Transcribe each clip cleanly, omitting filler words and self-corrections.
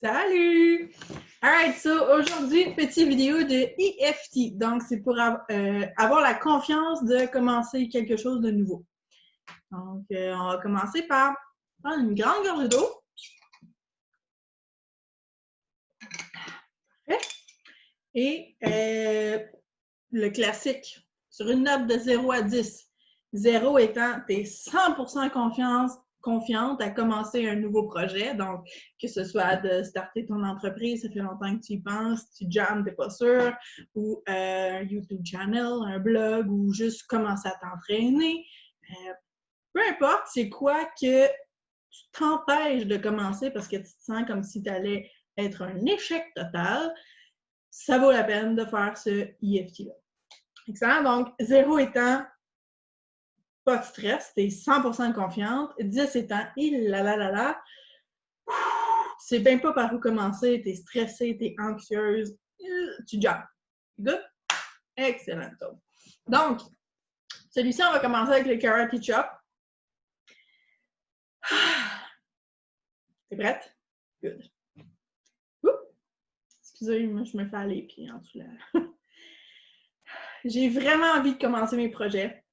Salut! Alright, so aujourd'hui, petite vidéo de EFT. Donc, c'est pour avoir la confiance de commencer quelque chose de nouveau. Donc, on va commencer par prendre une grande gorgée d'eau. Et le classique, sur une note de 0 à 10. 0 étant, tu es 100% confiante à commencer un nouveau projet. Donc, que ce soit de starter ton entreprise, ça fait longtemps que tu y penses, tu jammes, tu n'es pas sûr, ou un YouTube channel, un blog, ou juste commencer à t'entraîner. Peu importe, c'est quoi que tu t'empêches de commencer parce que tu te sens comme si tu allais être un échec total, ça vaut la peine de faire ce EFT-là. Excellent. Donc, 0 étant pas de stress, tu es 100% confiante. 10 étant, tu sais bien pas par où commencer, tu es stressée, tu es anxieuse, tu jumps. Good? Excellent. Donc, celui-ci, on va commencer avec le Karate Chop. T'es prête? Good. Excusez-moi, je me fais aller puis en dessous là. J'ai vraiment envie de commencer mes projets.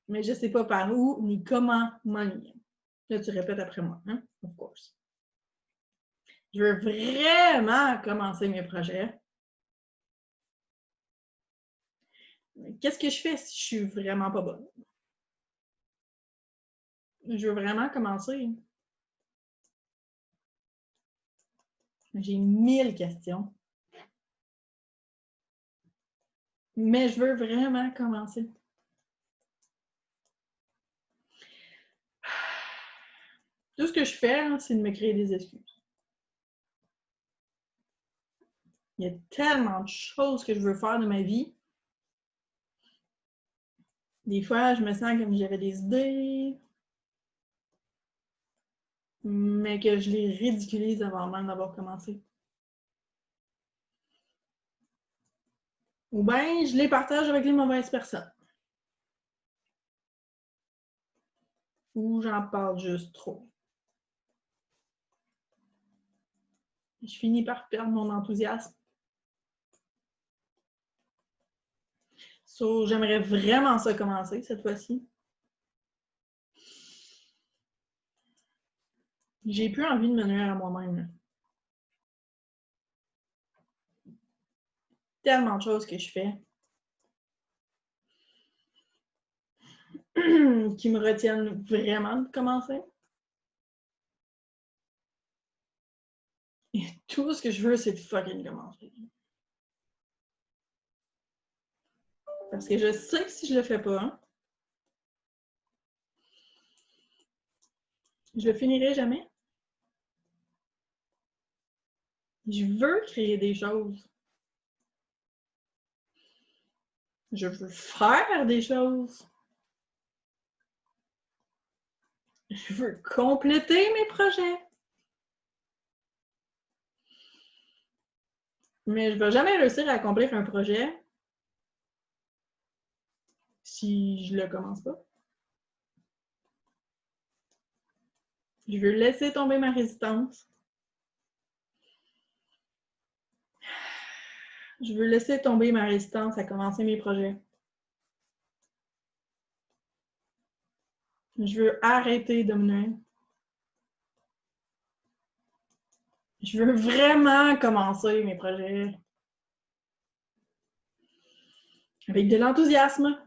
Mais je ne sais pas par où ni comment m'enligner. Là, tu répètes après moi, hein? Of course. Je veux vraiment commencer mes projets. Qu'est-ce que je fais si je suis vraiment pas bonne? Je veux vraiment commencer. J'ai 1000 questions. Mais je veux vraiment commencer. Tout ce que je fais, c'est de me créer des excuses. Il y a tellement de choses que je veux faire de ma vie. Des fois, je me sens comme si j'avais des idées, mais que je les ridiculise avant même d'avoir commencé. Ou bien, je les partage avec les mauvaises personnes. Ou j'en parle juste trop. Je finis par perdre mon enthousiasme. So, j'aimerais vraiment ça commencer cette fois-ci. J'ai plus envie de me nuire à moi-même. Tellement de choses que je fais qui me retiennent vraiment de commencer. Et tout ce que je veux, c'est de fucking commencer. Parce que je sais que si je le fais pas, je le finirai jamais. Je veux créer des choses. Je veux faire des choses. Je veux compléter mes projets. Mais je ne vais jamais réussir à accomplir un projet si je ne le commence pas. Je veux laisser tomber ma résistance. Je veux laisser tomber ma résistance à commencer mes projets. Je veux arrêter de me nuire. Je veux vraiment commencer mes projets avec de l'enthousiasme,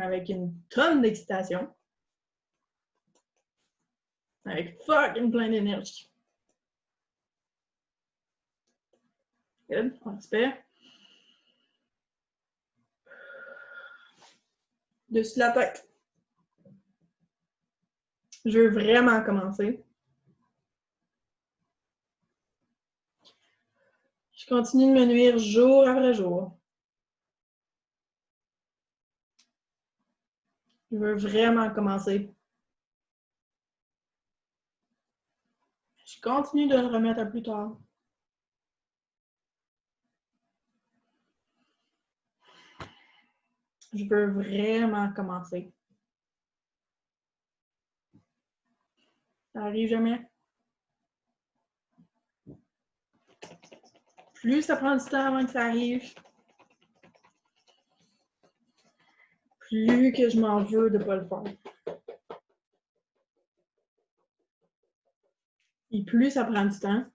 avec une tonne d'excitation, avec fucking plein d'énergie. Good, on espère. Dessus de la tête. Je veux vraiment commencer. Je continue de me nuire jour après jour. Je veux vraiment commencer. Je continue de le remettre à plus tard. Je veux vraiment commencer. Ça arrive jamais. Plus ça prend du temps avant que ça arrive, plus que je m'en veux de ne pas le faire. Et plus ça prend du temps,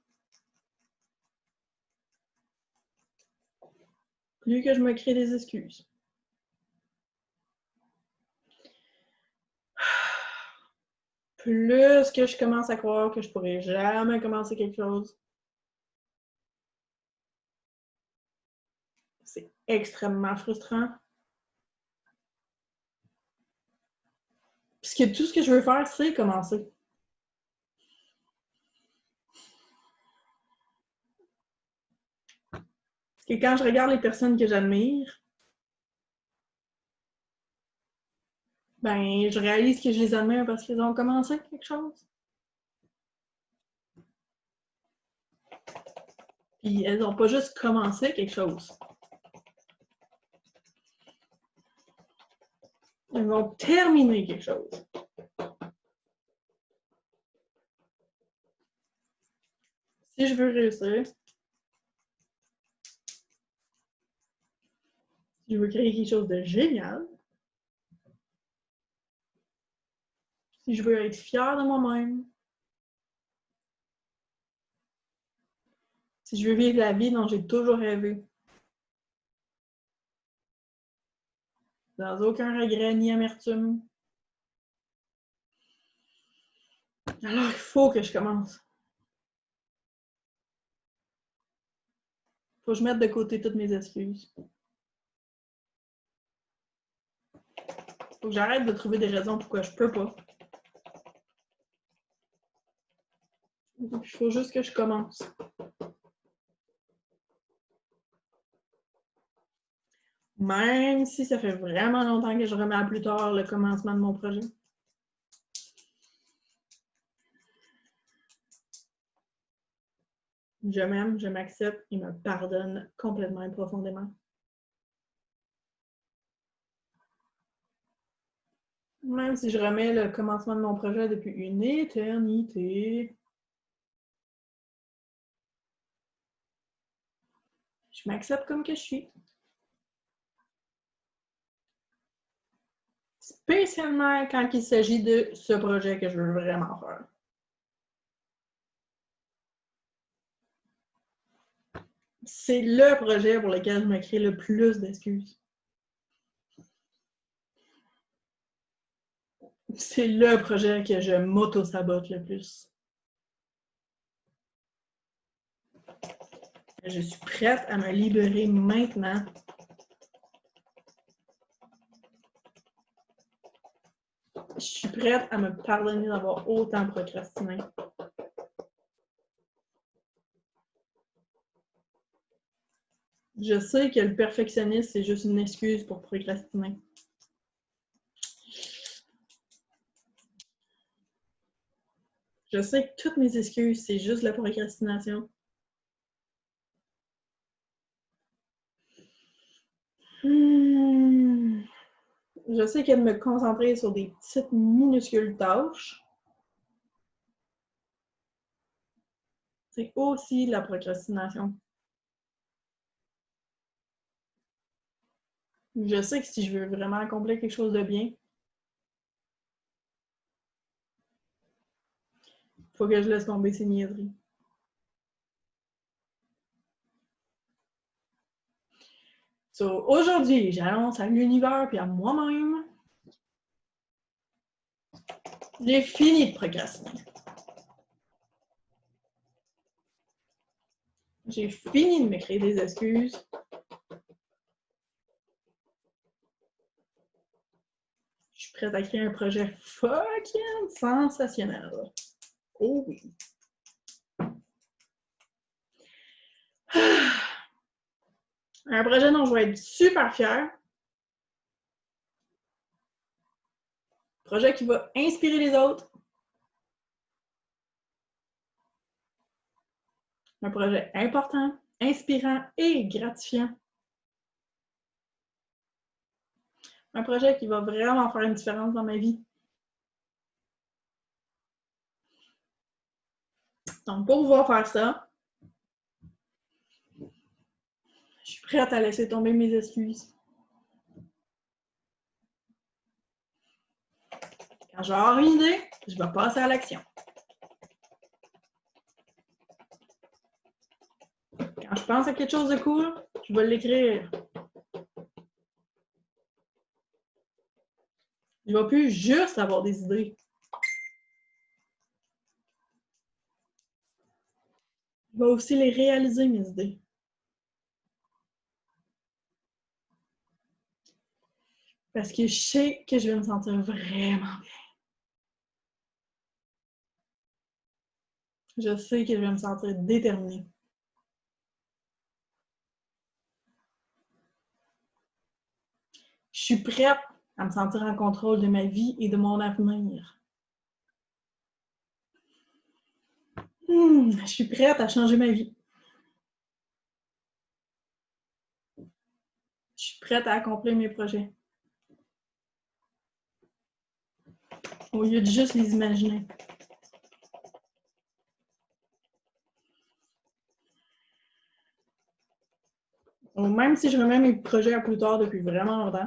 plus que je me crée des excuses. Plus que je commence à croire que je pourrais jamais commencer quelque chose. C'est extrêmement frustrant. Puisque tout ce que je veux faire, c'est commencer. Parce que quand je regarde les personnes que j'admire, ben, je réalise que je les admire parce qu'ils ont commencé quelque chose. Puis elles n'ont pas juste commencé quelque chose. Elles vont terminer quelque chose. Si je veux réussir, si je veux créer quelque chose de génial, si je veux être fière de moi-même, si je veux vivre la vie dont j'ai toujours rêvé, sans aucun regret ni amertume, alors il faut que je commence. Il faut que je mette de côté toutes mes excuses. Il faut que j'arrête de trouver des raisons pourquoi je peux pas. Il faut juste que je commence. Même si ça fait vraiment longtemps que je remets à plus tard le commencement de mon projet. Je m'aime, je m'accepte et me pardonne complètement et profondément. Même si je remets le commencement de mon projet depuis une éternité, je m'accepte comme que je suis. Spécialement quand il s'agit de ce projet que je veux vraiment faire. C'est le projet pour lequel je me crée le plus d'excuses. C'est le projet que je m'auto-sabote le plus. Je suis prête à me libérer maintenant. Je suis prête à me pardonner d'avoir autant procrastiné. Je sais que le perfectionnisme, c'est juste une excuse pour procrastiner. Je sais que toutes mes excuses, c'est juste la procrastination. Je sais que de me concentrer sur des petites minuscules tâches, c'est aussi de la procrastination. Je sais que si je veux vraiment accomplir quelque chose de bien, il faut que je laisse tomber ces niaiseries. So, aujourd'hui, j'annonce à l'univers et à moi-même, j'ai fini de procrastiner. J'ai fini de me créer des excuses. Je suis prête à créer un projet fucking sensationnel. Oh oui. Un projet dont je vais être super fière. Un projet qui va inspirer les autres. Un projet important, inspirant et gratifiant. Un projet qui va vraiment faire une différence dans ma vie. Donc, pour pouvoir faire ça, je suis prête à laisser tomber mes excuses. Quand je vais avoir une idée, je vais passer à l'action. Quand je pense à quelque chose de cool, je vais l'écrire. Je ne vais plus juste avoir des idées. Je vais aussi les réaliser, mes idées. Parce que je sais que je vais me sentir vraiment bien. Je sais que je vais me sentir déterminée. Je suis prête à me sentir en contrôle de ma vie et de mon avenir. Je suis prête à changer ma vie. Je suis prête à accomplir mes projets. Au lieu de juste les imaginer. Donc, même si je remets mes projets à plus tard depuis vraiment longtemps,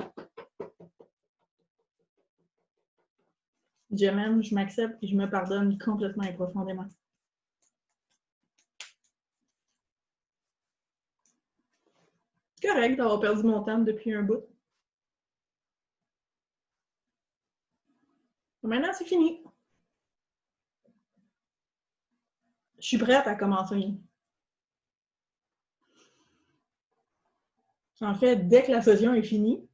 je m'aime, je m'accepte et je me pardonne complètement et profondément. C'est correct d'avoir perdu mon temps depuis un bout. Maintenant, c'est fini. Je suis prête à commencer. En fait, dès que la fusion est finie,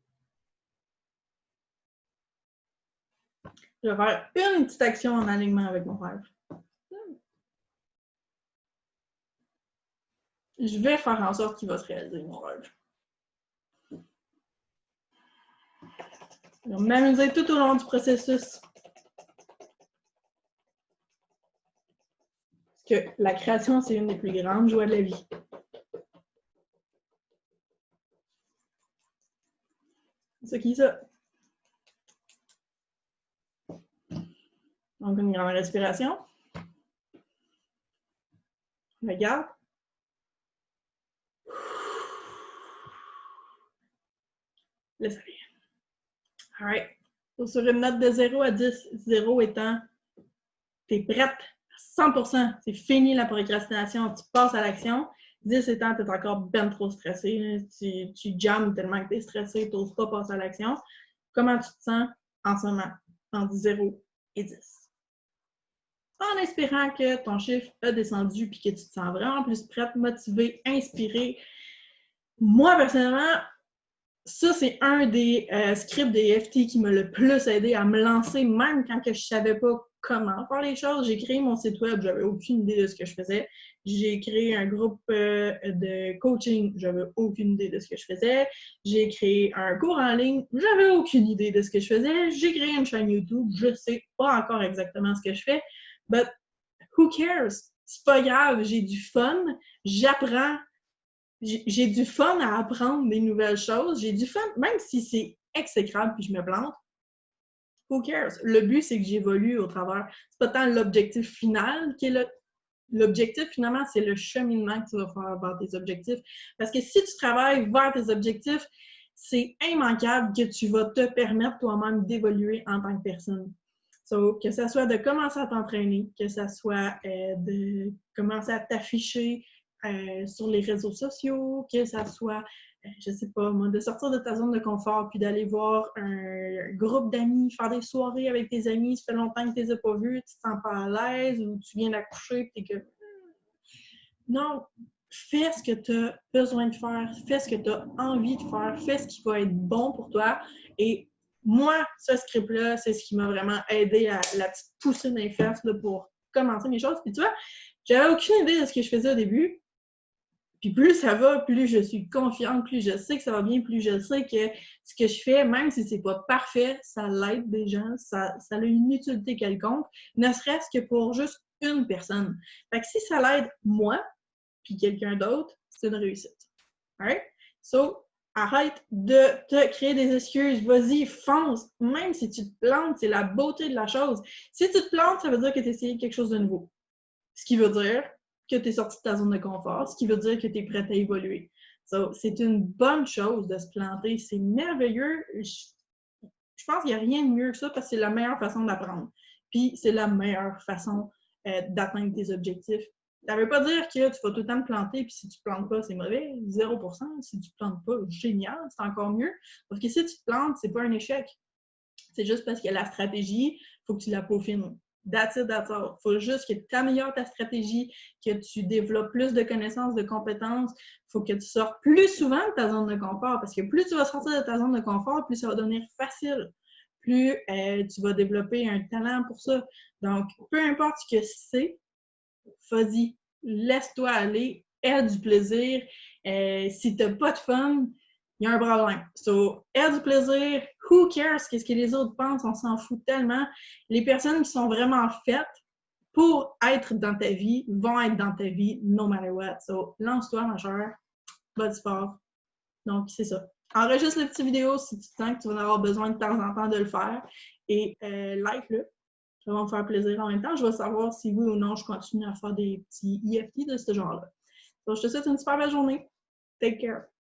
je vais faire une petite action en alignement avec mon rêve. Je vais faire en sorte qu'il va se réaliser, mon rêve. Je vais m'amuser tout au long du processus. Parce que la création, c'est une des plus grandes joies de la vie. C'est qui ça? Donc, une grande respiration. Regarde. Laisse aller. All right. Donc, sur une note de 0 à 10, 0 étant, tu es prête à 100%, c'est fini la procrastination, tu passes à l'action. 10 étant, tu es encore ben trop stressé, tu jammes tellement que tu es stressé, tu n'oses pas passer à l'action. Comment tu te sens en ce moment, entre 0 et 10? En espérant que ton chiffre a descendu et que tu te sens vraiment plus prête, motivée, inspirée. Moi, personnellement, ça, c'est un des scripts des EFT qui m'a le plus aidé à me lancer, même quand je ne savais pas comment faire les choses. J'ai créé mon site web, j'avais aucune idée de ce que je faisais. J'ai créé un groupe de coaching, j'avais aucune idée de ce que je faisais. J'ai créé un cours en ligne, j'avais aucune idée de ce que je faisais. J'ai créé une chaîne YouTube, je ne sais pas encore exactement ce que je fais, but who cares? C'est pas grave, j'ai du fun, j'apprends. J'ai du fun à apprendre des nouvelles choses. J'ai du fun, même si c'est exécrable puis je me plante. Who cares? Le but, c'est que j'évolue au travers. C'est pas tant l'objectif final qui est l'objectif, finalement, c'est le cheminement que tu vas faire vers tes objectifs. Parce que si tu travailles vers tes objectifs, c'est immanquable que tu vas te permettre toi-même d'évoluer en tant que personne. So, que ce soit de commencer à t'entraîner, que ce soit de commencer à t'afficher sur les réseaux sociaux, que ça soit, je sais pas, moi, de sortir de ta zone de confort puis d'aller voir un groupe d'amis, faire des soirées avec tes amis, ça fait longtemps que tu les as pas vus, tu te sens pas à l'aise ou tu viens d'accoucher et que non, fais ce que tu as besoin de faire, fais ce que tu as envie de faire, fais ce qui va être bon pour toi. Et moi, ce script-là, c'est ce qui m'a vraiment aidé à la petite poussée dans les fesses pour commencer mes choses. Puis tu vois, j'avais aucune idée de ce que je faisais au début. Puis plus ça va, plus je suis confiante, plus je sais que ça va bien, plus je sais que ce que je fais, même si c'est pas parfait, ça l'aide des gens, ça a une utilité quelconque, ne serait-ce que pour juste une personne. Fait que si ça l'aide moi, puis quelqu'un d'autre, c'est une réussite. Alright? So, arrête de te créer des excuses. Vas-y, fonce. Même si tu te plantes, c'est la beauté de la chose. Si tu te plantes, ça veut dire que tu as essayé quelque chose de nouveau. Ce qui veut dire que tu es sorti de ta zone de confort, ce qui veut dire que tu es prête à évoluer. So, c'est une bonne chose de se planter. C'est merveilleux. Je pense qu'il n'y a rien de mieux que ça parce que c'est la meilleure façon d'apprendre. Puis c'est la meilleure façon d'atteindre tes objectifs. Ça ne veut pas dire que tu vas tout le temps te planter, puis si tu ne te plantes pas, c'est mauvais, 0%. Si tu ne te plantes pas, génial, c'est encore mieux. Parce que si tu te plantes, c'est pas un échec. C'est juste parce que la stratégie, il faut que tu la peaufines. That's it, that's all. Il faut juste que tu améliores ta stratégie, que tu développes plus de connaissances, de compétences. Il faut que tu sortes plus souvent de ta zone de confort parce que plus tu vas sortir de ta zone de confort, plus ça va devenir facile. Plus tu vas développer un talent pour ça. Donc, peu importe ce que c'est, vas-y, laisse-toi aller, aie du plaisir. Si tu n'as pas de fun, il y a un problème. So, aie du plaisir, who cares qu'est-ce que les autres pensent, on s'en fout tellement. Les personnes qui sont vraiment faites pour être dans ta vie vont être dans ta vie no matter what. So, lance-toi, majeur, va du sport. Donc, c'est ça. Enregistre la petite vidéo si tu sens que tu vas en avoir besoin de temps en temps de le faire et like-le. Ça va me faire plaisir en même temps. Je vais savoir si oui ou non je continue à faire des petits EFT de ce genre-là. Donc, je te souhaite une super belle journée. Take care.